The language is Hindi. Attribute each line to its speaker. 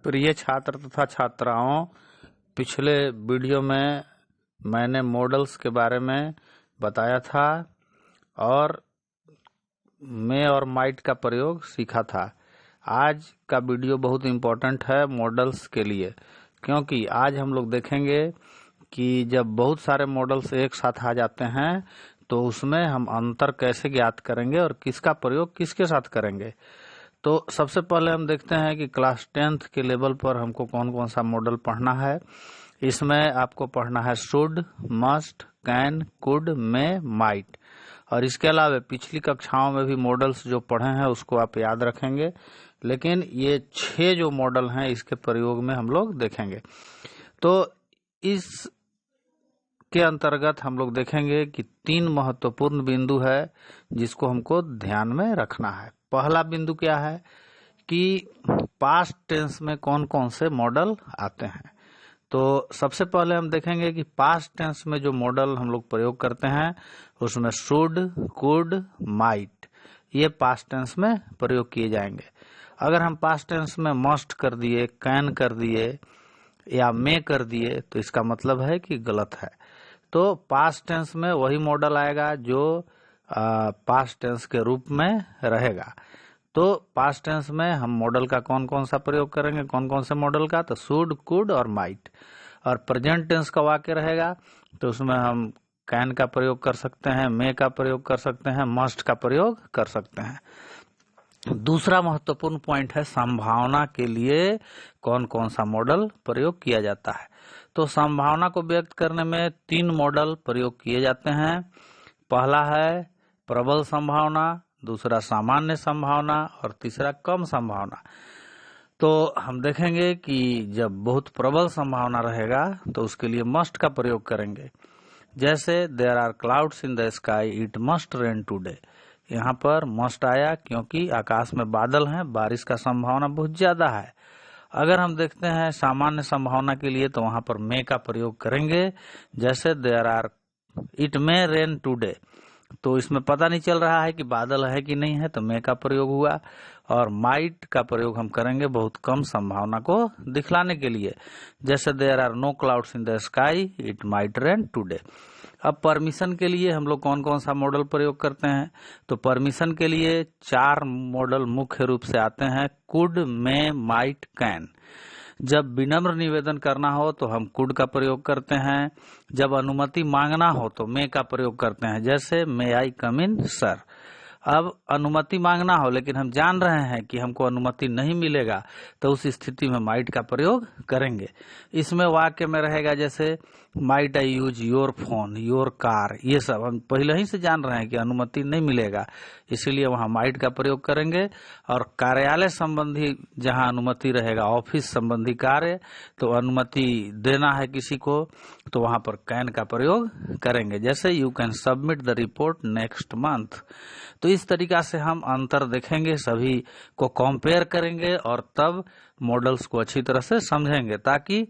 Speaker 1: प्रिय छात्र तथा छात्राओं, पिछले वीडियो में मैंने मॉडल्स के बारे में बताया था और मे और माइट का प्रयोग सीखा था। आज का वीडियो बहुत इम्पोर्टेंट है मॉडल्स के लिए, क्योंकि आज हम लोग देखेंगे कि जब बहुत सारे मॉडल्स एक साथ आ जाते हैं तो उसमें हम अंतर कैसे ज्ञात करेंगे और किसका प्रयोग किसके साथ करेंगे। तो सबसे पहले हम देखते हैं कि क्लास 10th के लेवल पर हमको कौन कौन सा मॉडल पढ़ना है। इसमें आपको पढ़ना है should, must, can, could, may, might. और इसके अलावा पिछली कक्षाओं में भी मॉडल्स जो पढ़े हैं उसको आप याद रखेंगे, लेकिन ये 6 जो मॉडल हैं इसके प्रयोग में हम लोग देखेंगे। तो इस के अंतर्गत हम लोग देखेंगे कि 3 महत्वपूर्ण बिंदु है जिसको हमको ध्यान में रखना है। पहला बिंदु क्या है कि पास्ट टेंस में कौन कौन से मॉडल आते हैं। तो सबसे पहले हम देखेंगे कि पास्ट टेंस में जो मॉडल हम लोग प्रयोग करते हैं उसमें शुड, कुड, माइट, ये पास्ट टेंस में प्रयोग किए जाएंगे। अगर हम पास्ट टेंस में मस्ट कर दिए, कैन कर दिए या मे कर दिए तो इसका मतलब है कि गलत है। तो पास्ट टेंस में वही मॉडल आएगा जो पास्ट टेंस के रूप में रहेगा। तो पास्ट टेंस में हम मॉडल का कौन कौन सा प्रयोग करेंगे, कौन कौन से मॉडल का, तो शुड, कुड और माइट। और प्रेजेंट टेंस का वाक्य रहेगा तो उसमें हम कैन का प्रयोग कर सकते हैं, मे का प्रयोग कर सकते हैं, मस्ट का प्रयोग कर सकते हैं। दूसरा महत्वपूर्ण पॉइंट है संभावना के लिए कौन कौन सा मॉडल प्रयोग किया जाता है। तो संभावना को व्यक्त करने में 3 मॉडल प्रयोग किए जाते हैं। पहला है प्रबल संभावना, दूसरा सामान्य संभावना और तीसरा कम संभावना। तो हम देखेंगे कि जब बहुत प्रबल संभावना रहेगा तो उसके लिए मस्ट का प्रयोग करेंगे। जैसे there are clouds in the sky, it must rain today. यहाँ पर मस्ट आया क्योंकि आकाश में बादल हैं, बारिश का संभावना बहुत ज्यादा है। अगर हम देखते हैं सामान्य संभावना के लिए तो वहां पर मे का प्रयोग करेंगे। जैसे there are it may rain today, तो इसमें पता नहीं चल रहा है कि बादल है कि नहीं है, तो मे का प्रयोग हुआ। और माइट का प्रयोग हम करेंगे बहुत कम संभावना को दिखलाने के लिए। जैसे there are no clouds in the sky, it might rain today. अब परमिशन के लिए हम लोग कौन कौन सा मॉडल प्रयोग करते हैं, तो परमिशन के लिए 4 मॉडल मुख्य रूप से आते हैं, कुड, मे, माइट, कैन। जब विनम्र निवेदन करना हो तो हम कुड का प्रयोग करते हैं। जब अनुमति मांगना हो तो मे का प्रयोग करते हैं। जैसे मे आई कम इन सर। अब अनुमति मांगना हो लेकिन हम जान रहे हैं कि हमको अनुमति नहीं मिलेगा तो उस स्थिति में माइट का प्रयोग करेंगे। इसमें वाक्य में रहेगा जैसे might I use your phone, your car, ये सब हम पहले ही से जान रहे हैं कि अनुमति नहीं मिलेगा, इसीलिए वहां माइट का प्रयोग करेंगे। और कार्यालय संबंधी जहां अनुमति रहेगा, ऑफिस संबंधी कार्य, तो अनुमति देना है किसी को तो वहां पर कैन का प्रयोग करेंगे। जैसे you can submit the report next month. तो इस तरीका से हम अंतर देखेंगे, सभी को कंपेयर करेंगे और तब मॉडल्स को अच्छी तरह से समझेंगे, ताकि